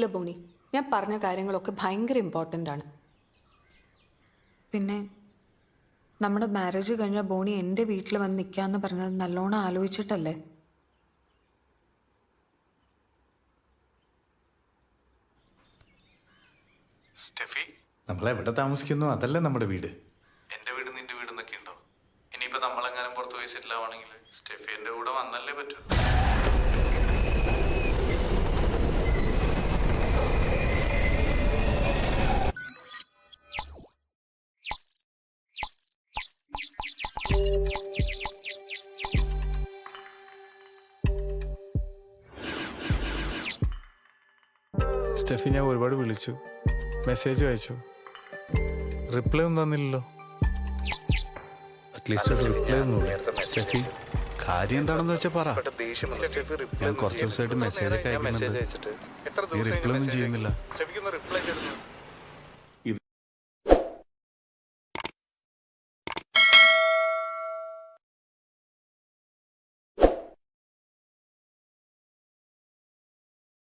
ഇല്ല ബോണി, ഞാൻ പറഞ്ഞ കാര്യങ്ങളൊക്കെ ഭയങ്കര ഇമ്പോർട്ടൻ്റ് ആണ്. പിന്നെ നമ്മുടെ മാരേജ് കഴിഞ്ഞാൽ ബോണി എൻ്റെ വീട്ടിൽ വന്ന് നിൽക്കാന്ന് പറഞ്ഞത് നല്ലോണം ആലോചിച്ചിട്ടല്ലേ? സ്റ്റെഫി, നമ്മളെവിടെ താമസിക്കുന്നു അതല്ലേ നമ്മുടെ വീട്. എൻ്റെ വീട് നിന്റെ വീട് എന്നൊക്കെ ഉണ്ടോ? ഇനിയിപ്പോൾ നമ്മളെങ്ങാനും പുറത്ത് പോയി സെറ്റിൽ ആവുകയാണെങ്കിൽ സ്റ്റെഫി എൻ്റെ കൂടെ വന്നല്ലേ പറ്റൂ. സ്റ്റെഫി, ഞാൻ ഒരുപാട് വിളിച്ചു, മെസ്സേജ് അയച്ചു, റിപ്ലൈ ഒന്നും തന്നില്ലല്ലോ. അറ്റ്ലീസ്റ്റ് റിപ്ലൈ ഒന്നും. സ്റ്റെഫി, കാര്യം എന്താണെന്ന് വെച്ചാൽ പറ. ഞാൻ കുറച്ച് ദിവസമായിട്ട് മെസ്സേജ് ഒക്കെ അയക്കുന്നുണ്ട്, നീ റിപ്ലൈ ഒന്നും ചെയ്യുന്നില്ല.